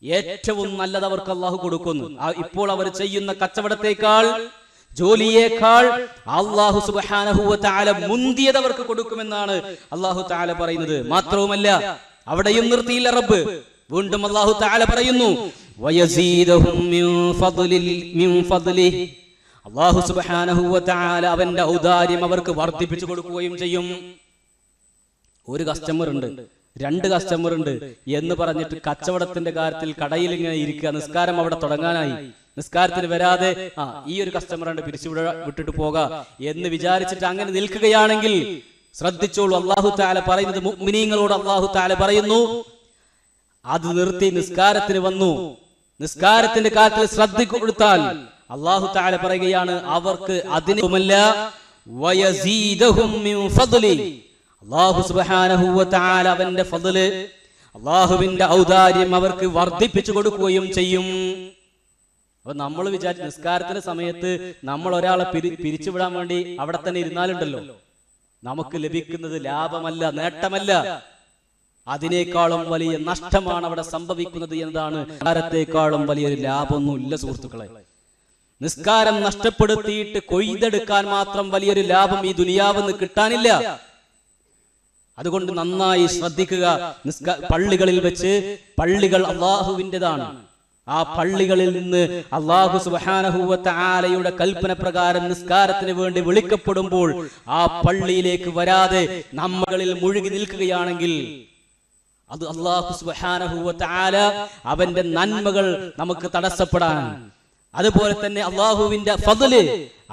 ഏറ്റവും നല്ലത് അവർക്ക് അല്ലാഹു കൊടുക്കുന്നു. ഇപ്പോൾ അവർ ചെയ്യുന്ന കച്ചവടത്തേക്കാൾ, ജോലിയേക്കാൾ അല്ലാഹു സുബ്ഹാനഹു വ തആല മുന്തിയത് അവർക്ക് കൊടുക്കുമെന്നാണ് അല്ലാഹു തആല പറയുന്നത്. മാത്രവുമല്ല, അവിടെയും നിർത്തിയില്ല റബ്ബ്. വീണ്ടും അല്ലാഹു തആല പറയുന്നു, വയസീദഹും മിൻ ഫദ്ലിഹി, അല്ലാഹു സുബ്ഹാനഹു വ തആല അവന്റെ ഔദാര്യം അവർക്ക് വർദ്ധിപ്പിച്ചു കൊടുക്കുകയും ചെയ്യും. ഒരു കസ്റ്റമർ ഉണ്ട്, 2 കസ്റ്റമർ ഉണ്ട് എന്ന് പറഞ്ഞിട്ട് കച്ചവടത്തിന്റെ കാര്യത്തിൽ കടയിൽ ഇങ്ങനെ ഇരിക്കുക, നിസ്കാരം അവിടെ തുടങ്ങാനായി, നിസ്കാരത്തിന് വരാതെ ഈ ഒരു കസ്റ്റമറുണ്ട് വിട്ടിട്ട് പോകാം എന്ന് വിചാരിച്ചിട്ട് അങ്ങനെ നിൽക്കുകയാണെങ്കിൽ ശ്രദ്ധിച്ചോളൂ, അല്ലാഹു തആല പറയുന്നത് മുഅ്മിനീങ്ങളോട് അല്ലാഹു തആല പറയുന്നു, അത് നിർത്തി നിസ്കാരത്തിന് വന്നു, നിസ്കാരത്തിന്റെ കാര്യത്തിൽ ശ്രദ്ധ കൊടുത്താൽ അല്ലാഹു തആല പറയുകയാണ് അവർക്ക് അതിനുമല്ല വയസീദഹും മിൻ ഫദ്ലി, അല്ലാഹു സുബ്ഹാനഹു വ തആല അവന്റെ ഫദ്ല്, അല്ലാഹുവിന്റെ ഔദാര്യം അവർക്ക് വർദ്ധിപ്പിച്ചു കൊടുക്കുകയും ചെയ്യും. അപ്പൊ നമ്മൾ വിചാരിച്ചു നിസ്കാരത്തിന്റെ സമയത്ത് നമ്മൾ ഒരാളെ പിരിച്ചുവിടാൻ വേണ്ടി അവിടെ തന്നെ ഇരുന്നാലുണ്ടല്ലോ, നമുക്ക് ലഭിക്കുന്നത് ലാഭമല്ല, നേട്ടമല്ല, അതിനേക്കാളും വലിയ നഷ്ടമാണ് അവിടെ സംഭവിക്കുന്നത് എന്നതാണ്. നിസ്കാരത്തെക്കാളും വലിയൊരു ലാഭമൊന്നും ഇല്ല സുഹൃത്തുക്കളെ. നിസ്കാരം നഷ്ടപ്പെടുത്തിയിട്ട് കൊയ്തെടുക്കാൻ മാത്രം വലിയൊരു ലാഭം ഈ ദുനിയാവെന്ന് കിട്ടാനില്ല. അതുകൊണ്ട് നന്നായി ശ്രദ്ധിക്കുക. പള്ളികളിൽ വെച്ച്, പള്ളികൾ അള്ളാഹുവിൻ്റെതാണ്, ആ പള്ളികളിൽ നിന്ന് അല്ലാഹു സുബ്ഹാനഹു വ തആലയുടെ കൽപ്പന പ്രകാരം നിസ്കാരത്തിന് വേണ്ടി വിളിക്കപ്പെടുമ്പോൾ ആ പള്ളിയിലേക്ക് വരാതെ നമ്മളിൽ മുഴുകി നിൽക്കുകയാണെങ്കിൽ അത് അല്ലാഹു സുബ്ഹാനഹു വ തആല അവന്റെ നന്മകൾ നമുക്ക് തടസ്സപ്പെടാൻ, അതുപോലെ തന്നെ അള്ളാഹുവിന്റെ ഫദ്ല്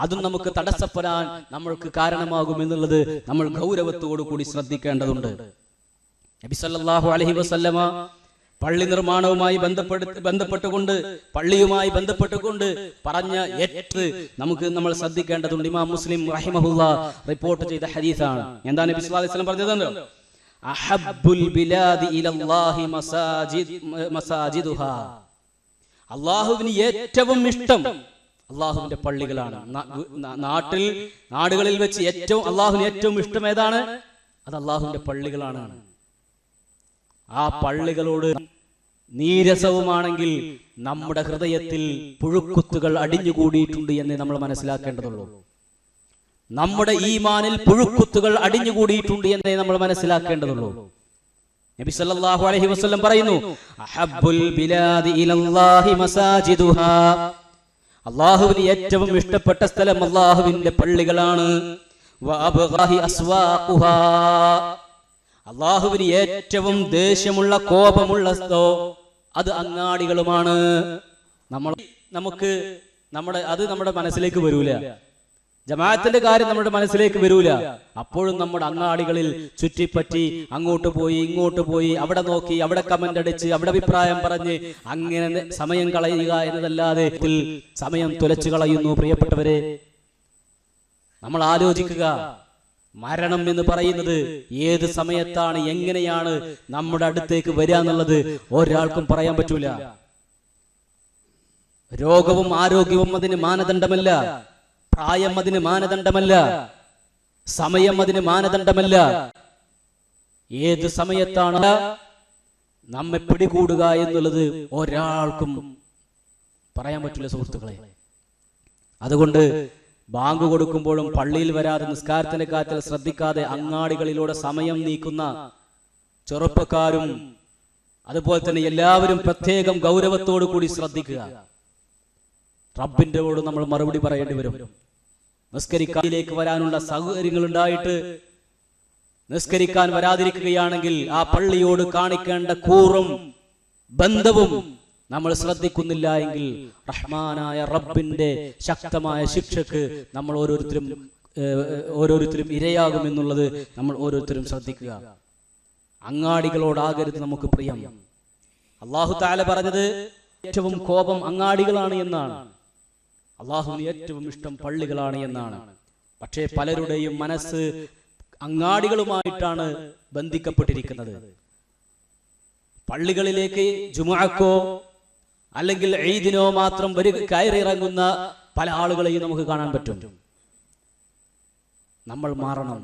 അതും നമുക്ക് തടസ്സപ്പെടാൻ നമ്മൾക്ക് കാരണമാകുമെന്നുള്ളത് നമ്മൾ ഗൗരവത്തോടു കൂടി ശ്രദ്ധിക്കേണ്ടതുണ്ട്. നബി സല്ലല്ലാഹു അലൈഹി വസല്ലമ പള്ളി നിർമ്മാണവുമായി ബന്ധപ്പെട്ടുകൊണ്ട് പള്ളിയുമായി ബന്ധപ്പെട്ടുകൊണ്ട് പറഞ്ഞ നമ്മൾ ശ്രദ്ധിക്കേണ്ടതുണ്ട്. ഇമാം മുസ്ലിം റഹിമഹുല്ലാഹ് റിപ്പോർട്ട് ചെയ്ത ഹദീസാണ്. എന്താണ് നബി സല്ലല്ലാഹു അലൈഹി വസല്ലം പറഞ്ഞത്? അഹബ്ബുൽ ബിലാദി ഇലല്ലാഹി മസാജിദുഹാ. അള്ളാഹുവിന് ഏറ്റവും ഇഷ്ടം അള്ളാഹുവിന്റെ പള്ളികളാണ്. നാടുകളിൽ വെച്ച് അള്ളാഹുവിന് ഏറ്റവും ഇഷ്ടം ഏതാണ്? അത് അള്ളാഹുവിന്റെ പള്ളികളാണ്. ആ പള്ളികളോട് നീരസവുമാണെങ്കിൽ നമ്മുടെ ഹൃദയത്തിൽ പുഴുക്കുത്തുകൾ അടിഞ്ഞുകൂടിയിട്ടുണ്ട് എന്ന് നമ്മൾ മനസ്സിലാക്കേണ്ടതുള്ളൂ. നമ്മുടെ ഈമാനിൽ പുഴുക്കുത്തുകൾ അടിഞ്ഞുകൂടിയിട്ടുണ്ട് എന്നേ നമ്മൾ മനസ്സിലാക്കേണ്ടതുള്ളൂ. നബി സല്ലല്ലാഹു അലൈഹി വസല്ലം പറയുന്നു, അഹബ്ബുൽ ബിലാദി ഇലല്ലാഹി മസാജിദുഹാ. അല്ലാഹുവിന് ഏറ്റവും ഇഷ്ടപ്പെട്ട സ്ഥലം അല്ലാഹുവിന്റെ പള്ളികളാണ്. വ അബ്ഗാഹി അസ്വാഖുഹാ. അല്ലാഹുവിന് ഏറ്റവും ദേഷ്യമുള്ള കോപമുള്ള അത് അങ്ങാടികളുമാണ്. നമ്മുടെ മനസ്സിലേക്ക് വരൂല. ജമാഅത്തിന്റെ കാര്യം നമ്മുടെ മനസ്സിലേക്ക് വരൂല. അപ്പോഴും നമ്മുടെ അങ്ങാടികളിൽ ചുറ്റിപ്പറ്റി അങ്ങോട്ട് പോയി ഇങ്ങോട്ട് പോയി, അവിടെ നോക്കി, അവിടെ കമന്റ് അടിച്ച്, അവിടെ അഭിപ്രായം പറഞ്ഞ് അങ്ങനെ സമയം കളയുക എന്നതല്ലാതെ സമയം തുലച്ചു കളയുന്നു. പ്രിയപ്പെട്ടവരെ, നമ്മൾ ആലോചിക്കുക, മരണം എന്ന് പറയുന്നത് ഏത് സമയത്താണ് എങ്ങനെയാണ് നമ്മുടെ അടുത്തേക്ക് വരിക എന്നുള്ളത് ഒരാൾക്കും പറയാൻ പറ്റൂല. രോഗവും ആരോഗ്യവും അതിന് മാനദണ്ഡമല്ല, പ്രായം അതിന് മാനദണ്ഡമല്ല, സമയം അതിന് മാനദണ്ഡമല്ല. ഏത് സമയത്താണ് നമ്മെ പിടികൂടുക എന്നുള്ളത് ഒരാൾക്കും പറയാൻ പറ്റില്ല സുഹൃത്തുക്കളെ. അതുകൊണ്ട് ബാങ്ക് കൊടുക്കുമ്പോഴും പള്ളിയിൽ വരാതെ നിസ്കാരത്തിന്റെ കാര്യത്തിൽ ശ്രദ്ധിക്കാതെ അങ്ങാടികളിലൂടെ സമയം നീക്കുന്ന ചെറുപ്പക്കാരും അതുപോലെ തന്നെ എല്ലാവരും പ്രത്യേകം ഗൗരവത്തോടു കൂടി ശ്രദ്ധിക്കുക. റബ്ബിന്റെയോട് നമ്മൾ മറുപടി പറയേണ്ടി വരും. നിസ്കരിക്കാനിലേക്ക് വരാനുള്ള സൗകര്യങ്ങൾ ഉണ്ടായിട്ട് നിസ്കരിക്കാൻ വരാതിരിക്കുകയാണെങ്കിൽ ആ പള്ളിയോട് കാണിക്കേണ്ട കൂറും ബന്ധവും നമ്മൾ ശ്രദ്ധിക്കുന്നില്ല എങ്കിൽ റഹ്മാനായ റബ്ബിന്റെ ശക്തമായ ശിക്ഷക്ക് നമ്മൾ ഓരോരുത്തരും ഇരയാകുമെന്നുള്ളത് നമ്മൾ ഓരോരുത്തരും ശ്രദ്ധിക്കുക. അങ്ങാടികളോടാകരുത് നമുക്ക് പ്രിയം. അല്ലാഹു തആല പറഞ്ഞത് ഏറ്റവും കോപം അങ്ങാടികളാണ് എന്നാണ്. അല്ലാഹുവിന് ഏറ്റവും ഇഷ്ടം പള്ളികളാണ് എന്നാണ്. പക്ഷേ പലരുടെയും മനസ്സ് അങ്ങാടികളുമായിട്ടാണ് ബന്ധിക്കപ്പെട്ടിരിക്കുന്നത്. പള്ളികളിലേക്ക് ജുമുഅക്കോ അല്ലെങ്കിൽ ഈദിനോ മാത്രം കയറിയിറങ്ങുന്ന പല ആളുകളെയും നമുക്ക് കാണാൻ പറ്റും. നമ്മൾ മാറണം.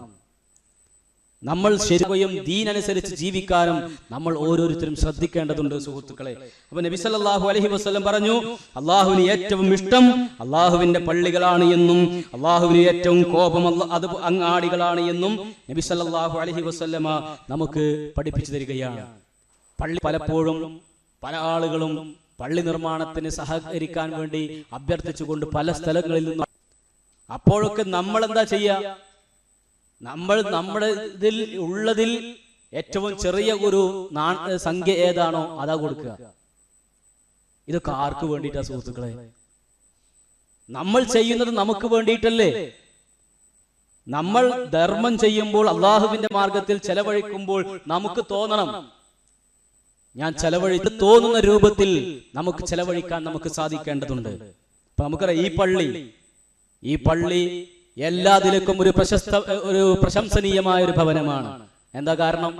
നമ്മൾ ശരിയും ദീനനുസരിച്ച് ജീവിക്കാനും നമ്മൾ ഓരോരുത്തരും ശ്രദ്ധിക്കേണ്ടതുണ്ട് സുഹൃത്തുക്കളെ. അപ്പൊ നബി സല്ലല്ലാഹു അലൈഹി വസല്ലം പറഞ്ഞു, അള്ളാഹുവിന് ഏറ്റവും ഇഷ്ടം അള്ളാഹുവിന്റെ പള്ളികളാണ് എന്നും അള്ളാഹുവിന് ഏറ്റവും കോപം അത് അങ്ങാടികളാണ് എന്നും നബി സല്ലല്ലാഹു അലൈഹി വസല്ലമ നമുക്ക് പഠിപ്പിച്ചു തരികയാണ്. പള്ളി പലപ്പോഴും പല ആളുകളും പള്ളി നിർമ്മാണത്തിന് സഹകരിക്കാൻ വേണ്ടി അഭ്യർത്ഥിച്ചുകൊണ്ട് പല സ്ഥലങ്ങളിൽ നിന്നും, അപ്പോഴൊക്കെ നമ്മൾ എന്താ ചെയ്യുക? നമ്മൾ നമ്മുടെ ഇതിൽ ഉള്ളതിൽ ഏറ്റവും ചെറിയ ഒരു സംഖ്യ ഏതാണോ അതാ കൊടുക്കുക. ഇതൊക്കെ ആർക്ക് വേണ്ടിയിട്ടാ സുഹൃത്തുക്കളെ? നമ്മൾ ചെയ്യുന്നത് നമുക്ക് വേണ്ടിയിട്ടല്ലേ? നമ്മൾ ധർമ്മം ചെയ്യുമ്പോൾ അള്ളാഹുവിന്റെ മാർഗത്തിൽ ചെലവഴിക്കുമ്പോൾ നമുക്ക് തോന്നണം, ഞാൻ ചെലവഴിച്ച് തോന്നുന്ന രൂപത്തിൽ നമുക്ക് ചെലവഴിക്കാൻ നമുക്ക് സാധിക്കേണ്ടതുണ്ട്. അപ്പൊ നമുക്കറിയാം, ഈ പള്ളി എല്ലാ നിലക്കും ഒരു പ്രശംസനീയമായ ഒരു ഭവനമാണ്. എന്താ കാരണം?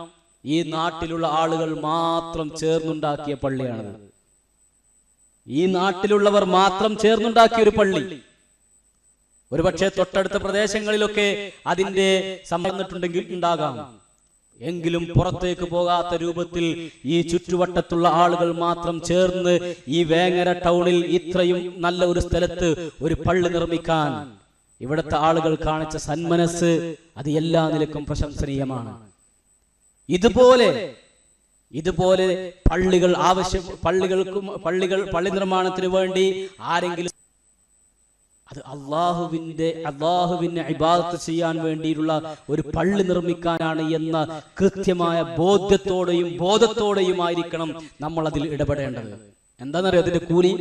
ഈ നാട്ടിലുള്ള ആളുകൾ മാത്രം ചേർന്നുണ്ടാക്കിയ പള്ളിയാണത്. ഈ നാട്ടിലുള്ളവർ മാത്രം ചേർന്നുണ്ടാക്കിയ ഒരു പള്ളി. ഒരുപക്ഷെ തൊട്ടടുത്ത പ്രദേശങ്ങളിലൊക്കെ അതിന്റെ സംബന്ധിട്ടുണ്ടെങ്കിൽ ഉണ്ടാകാം. എങ്കിലും പുറത്തേക്ക് പോകാത്ത രൂപത്തിൽ ഈ ചുറ്റുവട്ടത്തുള്ള ആളുകൾ മാത്രം ചേർന്ന് ഈ വേങ്ങര ടൗണിൽ ഇത്രയും നല്ല ഒരു സ്ഥലത്ത് ഒരു പള്ളി നിർമ്മിക്കാൻ ഇവിടുത്തെ ആളുകൾ കാണിച്ച സന്മനസ് അത് എല്ലാ നിലക്കും പ്രശംസനീയമാണ്. ഇതുപോലെ ഇതുപോലെ പള്ളി നിർമ്മാണത്തിന് വേണ്ടി ആരെങ്കിലും അത് അള്ളാഹുവിനെ ഇബാദത്ത് ചെയ്യാൻ വേണ്ടിയുള്ള ഒരു പള്ളി നിർമ്മിക്കാനാണ് എന്ന കൃത്യമായ ബോധത്തോടെയും ആയിരിക്കണം നമ്മൾ അതിൽ ഇടപെടേണ്ടത്. എന്താണെന്നറിയോ അതിന്റെ കൂലി?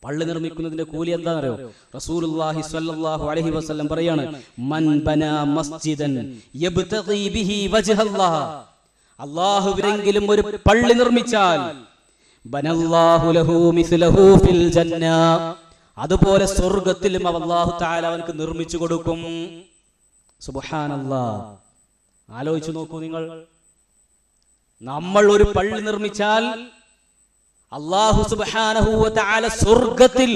പള്ളി നിർമ്മിക്കുന്നതിന്റെ കൂലി എന്താണെന്നറിയോ? റസൂലുള്ളാഹി സ്വല്ലല്ലാഹു അലൈഹി വസല്ലം പറയാണ്, മൻ ബനാ മസ്ജിദൻ യബ്തഗി ബിഹി വജ്ഹല്ലാഹ്, അല്ലാഹുവിനെങ്കിലും ഒരു പള്ളി നിർമ്മിച്ചാൽ ബനല്ലാഹു ലഹു മിസ്ലഹു ഫിൽ ജന്ന, അതുപോലെ സ്വർഗ്ഗത്തിലും അല്ലാഹു തആല അവർക്ക് നിർമ്മിച്ചു കൊടുക്കും. സുബ്ഹാനല്ലാഹ്. ആലോചിച്ചു നോക്കൂ നിങ്ങൾ, നമ്മൾ ഒരു പള്ളി നിർമ്മിച്ചാൽ അല്ലാഹു സുബ്ഹാനഹു വ തആല സ്വർഗ്ഗത്തിൽ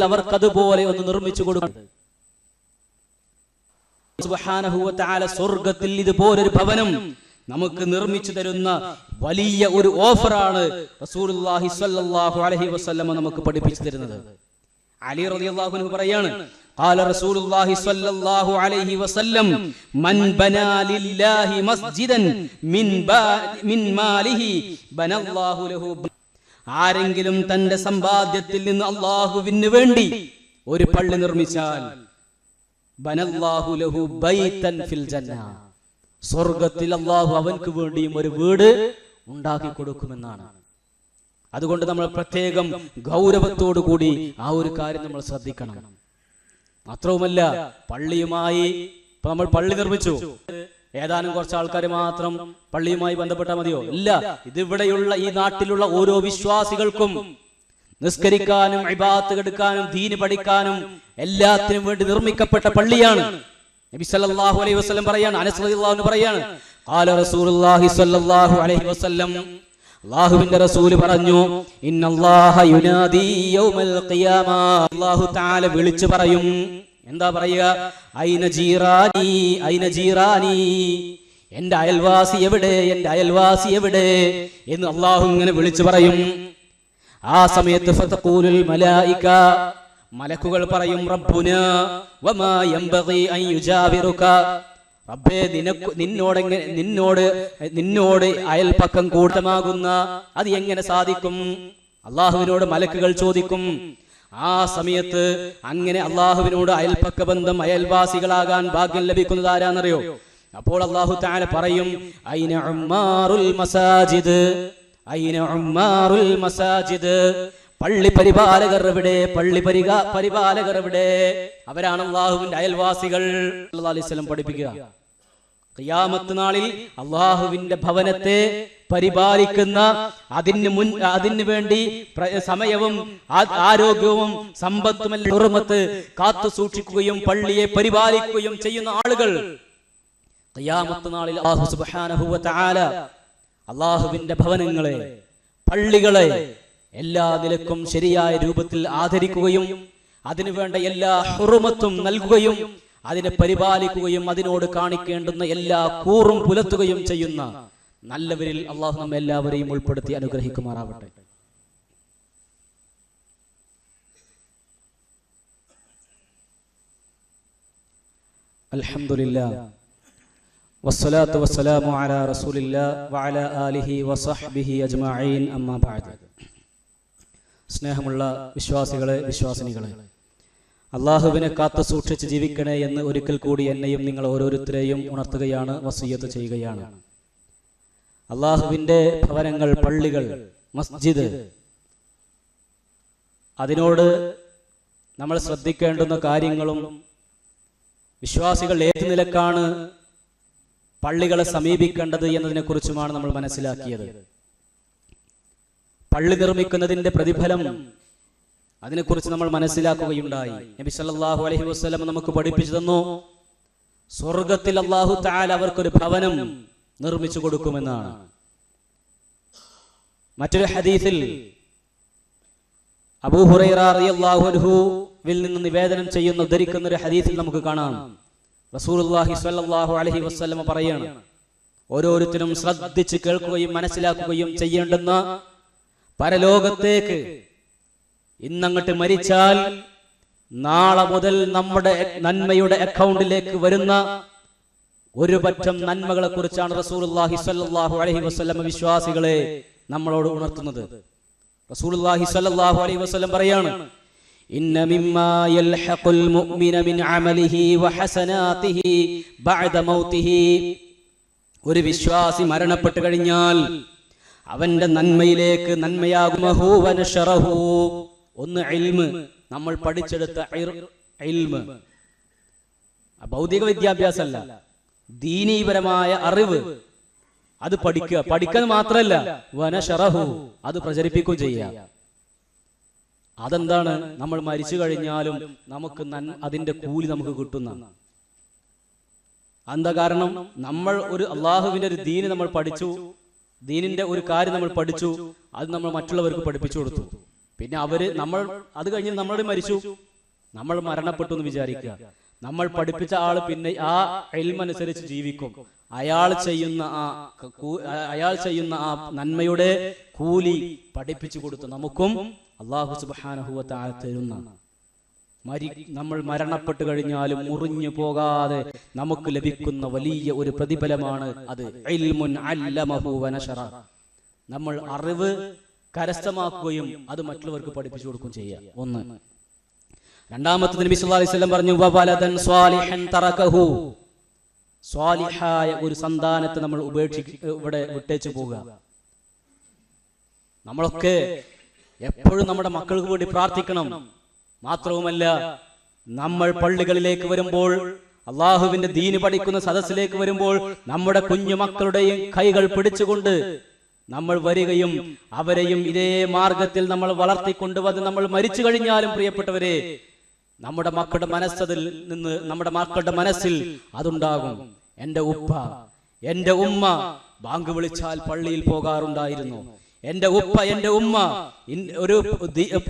അവർക്ക് അതുപോലെ ഒന്ന് നിർമ്മിച്ചു കൊടുക്കും. സുബ്ഹാനഹു വ തആല സ്വർഗ്ഗത്തിൽ ഇതുപോലൊരു ഭവനം നമുക്ക് നിർമ്മിച്ചു തരുന്ന വലിയ ഒരു ഓഫറാണ് റസൂലുള്ളാഹി സ്വല്ലല്ലാഹു അലൈഹി വസല്ലം നമുക്ക് പഠിപ്പിച്ചു തരുന്നത്. അലി റളിയല്ലാഹു അൻഹു പറയാണ്, ഖാല റസൂലുള്ളാഹി സ്വല്ലല്ലാഹു അലൈഹി വസല്ലം മൻ ബനാ ലില്ലാഹി മസ്ജിദൻ മിൻ മാലിഹി ബനല്ലാഹു ലഹു, ആരെങ്കിലും തന്റെ സമ്പാദ്യത്തിൽ നിന്ന് അല്ലാഹുവിന് വേണ്ടി ഒരു പള്ളി നിർമ്മിച്ചാൽ ബനല്ലാഹു ലഹു ബൈതൻ ഫിൽ ജന്ന, സ്വർഗ്ഗത്തിൽ അല്ലാഹു അവൻക്ക് വേണ്ടിയും ഒരു വീട് ഉണ്ടാക്കി കൊടുക്കുമെന്നാണ്. അതുകൊണ്ട് നമ്മൾ പ്രത്യേകം ഗൗരവത്തോടു കൂടി ആ ഒരു കാര്യം നമ്മൾ ശ്രദ്ധിക്കണം. മാത്രവുമല്ല, പള്ളിയുമായി ഇപ്പൊ നമ്മൾ പള്ളി നിർമ്മിച്ചു, ഏതാനും കുറച്ച് ആൾക്കാർ മാത്രം പള്ളിയുമായി ബന്ധപ്പെട്ടാൽ മതിയോ? ഇല്ല. ഇതിവിടെയുള്ള ഈ നാട്ടിലുള്ള ഓരോ വിശ്വാസികൾക്കും നിസ്കരിക്കാനും ഇബാദത്ത് എടുക്കാനും ദീന് പഠിക്കാനും എല്ലാത്തിനും വേണ്ടി നിർമ്മിക്കപ്പെട്ട പള്ളിയാണ്. നബി സല്ലല്ലാഹു അലൈഹി വസല്ലം പറയാണ്, അനസ് റളിയല്ലാഹു അൻഹു പറയാണ്, ഖാല റസൂലുള്ളാഹി സ്വല്ലല്ലാഹു അലൈഹി വസല്ലം, അല്ലാഹുവിന്റെ റസൂൽ പറഞ്ഞു, ഇന്നല്ലാഹ യുനാദി യൗമൽ ഖിയാമ, അല്ലാഹു തആല വിളിച്ചു പറയും. എന്താ പറയുക? ഐന ജീറാനി ഐന ജീറാനി, എന്റെ അയൽവാസി എവിടെ, എന്റെ അയൽവാസി എവിടെ എന്ന് അല്ലാഹു ഇങ്ങനെ വിളിച്ചു പറയും. ആ സമയത്ത് ഫതഖൂലുൽ മലായിക, മലക്കുകൾ പറയും, റബ്ബുനാ വമാ യംബഗി അൻ യുജാവിറുക, റബ്ബേ നിന്നോട് അയൽപക്കം കൂട്ടമാകുന്ന അത് എങ്ങനെ സാധിക്കും? അള്ളാഹുവിനോട് മലക്കുകൾ ചോദിക്കും. ആ സമയത്ത് അങ്ങനെ അള്ളാഹുവിനോട് അയൽപക്ക ബന്ധം, അയൽവാസികളാകാൻ ഭാഗ്യം ലഭിക്കുന്നത് ആരാന്നറിയോ? അപ്പോൾ അള്ളാഹു തആല പറയും, ഐന ഉമ്മാറുൽ മസാജിദ്, ഐന ഉമ്മാറുൽ മസാജിദ്, പള്ളി പരിപാലകർ എവിടെ, പരിപാലകർ എവിടെ? അവരാണ് അള്ളാഹുവിന്റെ അയൽവാസികൾ. സല്ലല്ലാഹു അലൈഹി വസല്ലം പഠിപ്പിക്കുക, ഖിയാമത്ത് നാളിൽ അള്ളാഹുവിന്റെ ഭവനത്തെ പരിപാലിക്കുന്ന, അതിനു വേണ്ടി സമയവും ആരോഗ്യവും സമ്പത്തുമെല്ലാം ഹുർമത്ത് കാത്തു സൂക്ഷിക്കുകയും പള്ളിയെ പരിപാലിക്കുകയും ചെയ്യുന്ന ആളുകൾ ഖിയാമത്ത് നാളിൽ അല്ലാഹു സുബ്ഹാനഹു വ തആല അള്ളാഹുവിന്റെ ഭവനങ്ങളെ, പള്ളികളെ എല്ലാ നിലക്കും ശരിയായ രൂപത്തിൽ ആദരിക്കുകയും അതിനുവേണ്ട എല്ലാ ഹുർമത്തും നൽകുകയും അതിനെ പരിപാലിക്കുകയും അതിനോട് കാണിക്കേണ്ടുന്ന എല്ലാ കൂറും പുലർത്തുകയും ചെയ്യുന്ന നല്ലവരിൽ അള്ളാഹു നമ്മെ എല്ലാവരെയും ഉൾപ്പെടുത്തി അനുഗ്രഹിക്കുമാറാവട്ടെ. അൽഹംദുലില്ലാഹ് വസ്സലാത്തു വസ്സലാമു അലാ റസൂലില്ലാഹ് വഅലാ ആലിഹി വസഹ്ബിഹി അജ്മഈൻ, അമ്മാ ബഅദ്. സ്നേഹമുള്ള വിശ്വാസികളെ, വിശ്വാസിനികളെ, അള്ളാഹുവിനെ കാത്തു സൂക്ഷിച്ച് ജീവിക്കണേ എന്ന് ഒരിക്കൽ കൂടി എന്നെയും നിങ്ങൾ ഓരോരുത്തരെയും ഉണർത്തുകയാണ്, വസിയ്യത്ത് ചെയ്യുകയാണ്. അള്ളാഹുവിന്റെ ഭവനങ്ങൾ, പള്ളികൾ, മസ്ജിദ്, അതിനോട് നമ്മൾ ശ്രദ്ധിക്കേണ്ടുന്ന കാര്യങ്ങളും വിശ്വാസികൾ ഏത് നിലക്കാണ് പള്ളികളെ സമീപിക്കേണ്ടത് എന്നതിനെ കുറിച്ചുമാണ് നമ്മൾ മനസ്സിലാക്കിയത്. പള്ളി നിർമ്മിക്കുന്നതിന്റെ പ്രതിഫലം അതിനെക്കുറിച്ച് നമ്മൾ മനസ്സിലാക്കുകയുണ്ടായി. നബി സല്ലല്ലാഹു അലൈഹി വസല്ലം നമുക്ക് പഠിപ്പിച്ചു തന്നു, സ്വർഗ്ഗത്തിൽ അല്ലാഹു തആല അവർക്കൊരു ഭവനം നിർമ്മിച്ചു കൊടുക്കുമെന്നാണ്. മറ്റൊരു ഹദീസിൽ അബൂ ഹുറൈറ റളിയല്ലാഹു അൻഹുവിൽ നിന്ന് നിവേദനം ചെയ്യുന്ന ഉദ്ധരിക്കുന്ന ഒരു ഹദീസിൽ നമുക്ക് കാണാം, റസൂലുള്ളാഹി സ്വല്ലല്ലാഹു അലൈഹി വസല്ലം പറയാണ്, ഓരോരുത്തരും ശ്രദ്ധിച്ച് കേൾക്കുകയും മനസ്സിലാക്കുകയും ചെയ്യേണ്ടുന്ന പരലോകത്തേക്ക് ഇന്നങ്ങോട്ട് മരിച്ചാൽ നാളെ മുതൽ നമ്മുടെ നന്മയുടെ അക്കൗണ്ടിലേക്ക് വരുന്ന ഒരു പറ്റം നന്മകളെ കുറിച്ചാണ് റസൂലുള്ളാഹി സ്വല്ലല്ലാഹു അലൈഹി വസല്ലം വിശ്വാസികളെ നമ്മളോട് ഉണർത്തുന്നത്. റസൂലുള്ളാഹി സ്വല്ലല്ലാഹു അലൈഹി വസല്ലം പറയാണ്, ഇന്ന മിമ്മാ യൽഹഖുൽ മുഅ്മിന മിൻ അമലിഹി വഹസനാതിഹി ബഅദ മൗതിഹി. ഒരു വിശ്വാസി മരണപ്പെട്ടു കഴിഞ്ഞാൽ അവന്റെ നന്മയിലേക്ക് നന്മയാകുമഹു വനശറഹു. ഒന്ന് ഇൽമ്, നമ്മൾ പഠിച്ചെടുത്ത ഇൽമ്, ഭൗതിക വിദ്യാഭ്യാസമല്ല, ദീനീപരമായ അറിവ്, അത് പഠിക്കുക മാത്രമല്ല വനശറഹു, അത് പ്രചരിപ്പിക്കുകയും ചെയ്യാം. അതെന്താണ്? നമ്മൾ മരിച്ചു കഴിഞ്ഞാലും നമുക്ക് അതിന്റെ കൂലി നമുക്ക് കിട്ടുന്ന. എന്താ കാരണം? നമ്മൾ ഒരു അള്ളാഹുവിന്റെ ഒരു ദീന് നമ്മൾ പഠിച്ചു, ദീനിന്റെ ഒരു കാര്യം നമ്മൾ പഠിച്ചു, അത് നമ്മൾ മറ്റുള്ളവർക്ക് പഠിപ്പിച്ചു കൊടുത്തു. പിന്നെ നമ്മൾ അത് കഴിഞ്ഞ് നമ്മളോട് മരിച്ചു, നമ്മൾ മരണപ്പെട്ടു എന്ന് വിചാരിക്കുക. നമ്മൾ പഠിപ്പിച്ച ആള് പിന്നെ ആ ഇൽമനുസരിച്ച് ജീവിക്കും. അയാൾ ചെയ്യുന്ന ആ നന്മയുടെ കൂലി പഠിപ്പിച്ചു കൊടുത്തു നമുക്കും അല്ലാഹു സുബ്ഹാനഹു വ തആല തരുന്ന. നമ്മൾ മരണപ്പെട്ടു കഴിഞ്ഞാലും മുറിഞ്ഞു പോകാതെ നമുക്ക് ലഭിക്കുന്ന വലിയ ഒരു പ്രതിഫലമാണ് അത്. ഇൽമുൻ അല്ലമഹു വനശറ. നമ്മൾ അറിവ് കരസ്ഥമാക്കുകയും അത് മറ്റുള്ളവർക്ക് പഠിപ്പിച്ചു കൊടുക്കുകയും ചെയ്യാം. ഒന്ന്. രണ്ടാമത്തെ നബി സല്ലല്ലാഹു അലൈഹി വസല്ലം പറഞ്ഞു, വവലദൻ സ്വാലിഹൻ തറകഹു. സ്വാലിഹായ ഒരു സന്താനത്തെ നമ്മൾ ഇവിടെ വിട്ടേച്ചു പോവുക. നമ്മളൊക്കെ എപ്പോഴും നമ്മുടെ മക്കൾക്ക് വേണ്ടി പ്രാർത്ഥിക്കണം. മാത്രവുമല്ല, നമ്മൾ പള്ളികളിലേക്ക് വരുമ്പോൾ, അള്ളാഹുവിന്റെ ദീന് പഠിക്കുന്ന സദസ്സിലേക്ക് വരുമ്പോൾ നമ്മുടെ കുഞ്ഞു മക്കളുടെയും കൈകൾ പിടിച്ചുകൊണ്ട് നമ്മൾ വരികയും അവരെയും ഇതേ മാർഗത്തിൽ നമ്മൾ വളർത്തിക്കൊണ്ടുവന്ന് നമ്മൾ മരിച്ചു കഴിഞ്ഞാലും, പ്രിയപ്പെട്ടവരെ, നമ്മുടെ മക്കളുടെ മനസ്സിൽ അതുണ്ടാകും. എന്റെ ഉപ്പ, എന്റെ ഉമ്മ ബാങ്ക് വിളിച്ചാൽ പള്ളിയിൽ പോകാറുണ്ടായിരുന്നു. എന്റെ ഉപ്പ, എന്റെ ഉമ്മ ഒരു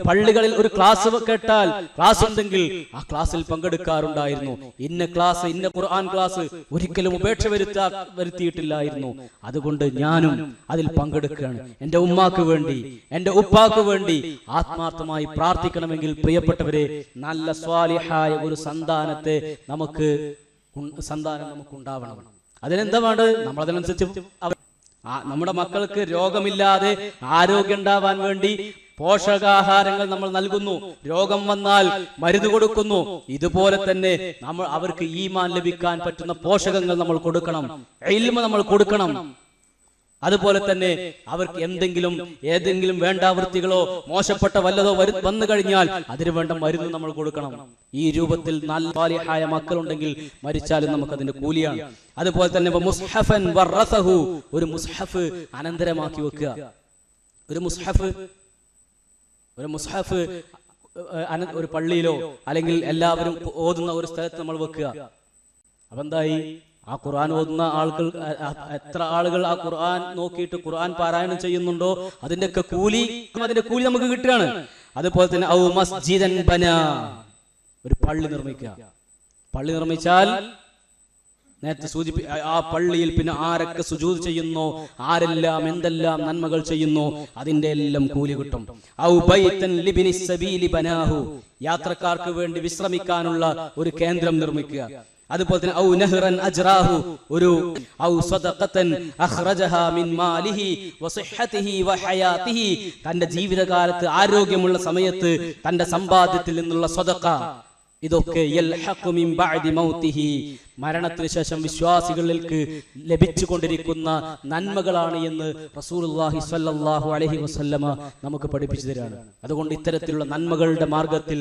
പള്ളികളിൽ ഒരു ക്ലാസ് കേട്ടാൽ, ക്ലാസ് ഉണ്ടെങ്കിൽ ആ ക്ലാസ്സിൽ പങ്കെടുക്കാറുണ്ടായിരുന്നു. ഇന്ന ക്ലാസ്, ഇന്ന ഖുർആൻ ക്ലാസ് ഒരിക്കലും ഉപേക്ഷ വരുത്തിയിട്ടില്ലായിരുന്നു. അതുകൊണ്ട് ഞാനും അതിൽ പങ്കെടുക്കുകയാണ്. എന്റെ ഉമ്മാക്ക് വേണ്ടി, എന്റെ ഉപ്പാക്ക് വേണ്ടി ആത്മാർത്ഥമായി പ്രാർത്ഥിക്കണമെങ്കിൽ, പ്രിയപ്പെട്ടവരെ, നല്ല സ്വാലിഹായ ഒരു സന്താനം നമുക്കുണ്ടാവണം. അതിനെന്താ വേണ്ടത്? നമ്മൾ അതിനനുസരിച്ച് നമ്മുടെ മക്കൾക്ക് രോഗമില്ലാതെ ആരോഗ്യം ഉണ്ടാവാൻ വേണ്ടി പോഷകാഹാരങ്ങൾ നമ്മൾ നൽകുന്നു. രോഗം വന്നാൽ മരുന്ന് കൊടുക്കുന്നു. ഇതുപോലെ തന്നെ നമ്മൾ അവർക്ക് ഈമാൻ ലഭിക്കാൻ പറ്റുന്ന പോഷകങ്ങൾ നമ്മൾ കൊടുക്കണം, ഇൽമ് നമ്മൾ കൊടുക്കണം. അതുപോലെ തന്നെ അവർക്ക് ഏതെങ്കിലും വേണ്ടാവൃത്തികളോ മോശപ്പെട്ട വല്ലതോ വന്നു കഴിഞ്ഞാൽ അതിന് വേണ്ട മരുന്ന് നമ്മൾ കൊടുക്കണം. ഈ രൂപത്തിൽ നല്ല സ്വാലിഹായ മക്കളുണ്ടെങ്കിൽ മരിച്ചാലും നമുക്ക് അതിന്റെ കൂലിയാണ്. അതുപോലെ തന്നെ മുസ്ഹഫൻ വറസഹു, ഒരു മുസ്ഹഫ് അനന്തരമാക്കി വെക്കുക. ഒരു മുസ്ഹഫ് ഒരു പള്ളിയിലോ അല്ലെങ്കിൽ എല്ലാവരും ഓതുന്ന ഒരു സ്ഥലത്ത് നമ്മൾ വെക്കുക. അപ്പൊ എന്തായി? ആ ഖുർആൻ ഓതുന്ന ആളുകൾ, എത്ര ആളുകൾ ആ ഖുർആൻ നോക്കിയിട്ട് ഖുർആൻ പാരായണം ചെയ്യുന്നുണ്ടോ അതിന്റെ കൂലി നമുക്ക് കിട്ടുകയാണ്. അതുപോലെ തന്നെ ഔ മസ്ജിദൻ ബനാ, ഒരു പള്ളി നിർമ്മിക്കുക. പള്ളി നിർമ്മിച്ചാൽ നേരത്തെ ആ പള്ളിയിൽ പിന്നെ ആരൊക്കെ സുജൂദ് ചെയ്യുന്നോ, ആരെല്ലാം എന്തെല്ലാം നന്മകൾ ചെയ്യുന്നോ അതിന്റെ എല്ലാം കൂലി കിട്ടും. ഔ ബൈതൻ ലിബ്നി സബീലി ബനാഹു, യാത്രക്കാർക്ക് വേണ്ടി വിശ്രമിക്കാനുള്ള ഒരു കേന്ദ്രം നിർമ്മിക്കുക. അതുപോലെ തന്നെ ഔ നഹ്റൻ അജ്റാഹു, ഒരു ഔ സദഖതൻ അഖ്റജഹാ മിൻ മാലിഹി വസിഹ്ഹതിഹി വഹയാതിഹി, തന്റെ ജീവിതകാലത്ത് ആരോഗ്യമുള്ള സമയത്ത് തന്റെ സമ്പാദ്യത്തിൽ നിന്നുള്ള സദഖ. ഇതൊക്കെ യൽഹഖു മിൻ ബഅദി മൗതിഹി, മരണത്തിന് ശേഷം വിശ്വാസികൾക്ക് ലഭിച്ചുകൊണ്ടിരിക്കുന്ന നന്മകളാണ് എന്ന് റസൂലുള്ളാഹി സ്വല്ലല്ലാഹു അലൈഹി വസല്ലമ നമുക്ക് പഠിപ്പിച്ചു തരാണ്. അതുകൊണ്ട് ഇത്തരത്തിലുള്ള നന്മകളുടെ മാർഗത്തിൽ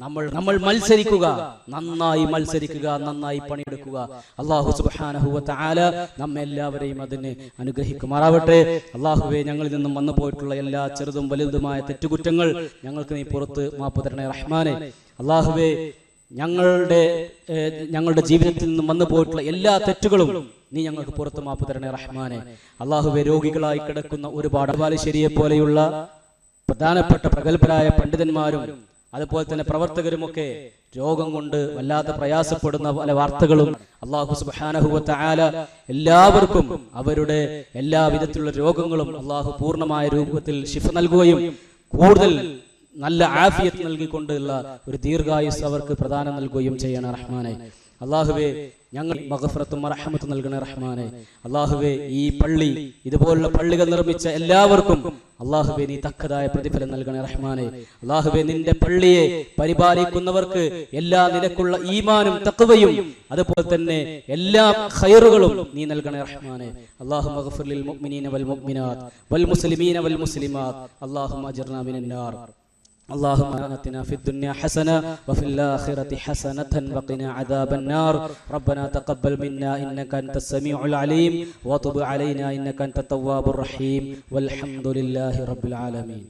നമ്മൾ മത്സരിക്കുക, നന്നായി മത്സരിക്കുക, നന്നായി പണിയെടുക്കുക. അല്ലാഹു സുബ്ഹാനഹു വ തആല നമ്മെല്ലാവരെയും അതിനെ അനുഗ്രഹിക്കുമാറാവട്ടെ. അല്ലാഹുവേ, ഞങ്ങളിൽ നിന്നും വന്നു പോയിട്ടുള്ള എല്ലാ ചെറുതും വലുതുമായ തെറ്റുകുറ്റങ്ങൾ ഞങ്ങൾക്ക് നീ പുറത്ത് മാപ്പ് തരണേ റഹ്മാനെ. അല്ലാഹുവേ, ഞങ്ങളുടെ ജീവിതത്തിൽ നിന്നും വന്നു പോയിട്ടുള്ള എല്ലാ തെറ്റുകളും നീ ഞങ്ങൾക്ക് പുറത്ത് മാപ്പ് തരണേ റഹ്മാനെ. അല്ലാഹുവേ, രോഗികളായി കിടക്കുന്ന ഒരുപാട് ബാലുശ്ശേരിയെ പോലെയുള്ള പ്രധാനപ്പെട്ട പ്രഗത്ഭരായ പണ്ഡിതന്മാരും അതുപോലെ തന്നെ പ്രവർത്തകരുമൊക്കെ രോഗം കൊണ്ട് വല്ലാതെ പ്രയാസപ്പെടുന്ന പല വാർത്തകളും അല്ലാഹു സുബ്ഹാനഹു വ തആല എല്ലാവർക്കും അവരുടെ എല്ലാ വിധത്തിലുള്ള രോഗങ്ങളും അല്ലാഹു പൂർണ്ണമായ രൂപത്തിൽ ശിഫ നൽകുകയും കൂടുതൽ നല്ല ആഫിയത്ത് നൽകിക്കൊണ്ടുള്ള ഒരു ദീർഘായുസ് അവർക്ക് പ്രദാനം നൽകുകയും ചെയ്യണം റഹ്മാനെ. അല്ലാഹുവേ, ഞങ്ങൾ മഗ്ഫിറത്തും റഹ്മത്തും നൽകണേ റഹ്മാനെ. അല്ലാഹുവേ, ഈ പള്ളി ഇതുപോലുള്ള പള്ളികൾ നിർമ്മിച്ച എല്ലാവർക്കും അല്ലാഹുവേ നീ തക്കതായ പ്രതിഫലം നൽകണേ റഹ്മാനെ. അല്ലാഹുവേ, നിന്റെ പള്ളിയെ പരിപാലിക്കുന്നവർക്ക് എല്ലാ നിലക്കുള്ള ഈമാനും തഖ്വയും അതുപോലെ തന്നെ എല്ലാ ഖൈറുകളും നീ നൽകണേ റഹ്മാനെ. അല്ലാഹുമ്മ ഗ്ഫിർ ലിൽ മുഅ്മിനീന വൽ മുഅ്മിനാത്ത് വൽ മുസ്ലിമീന വൽ മുസ്ലിമാത്ത്. അല്ലാഹുമ്മ അജ്ർനാ മിനൻ നാർ. اللهم آتنا في الدنيا حسنة وفي الآخرة حسنة وقنا عذاب النار. ربنا تقبل منا إنك أنت السميع العليم وتب علينا إنك أنت التواب الرحيم والحمد لله رب العالمين.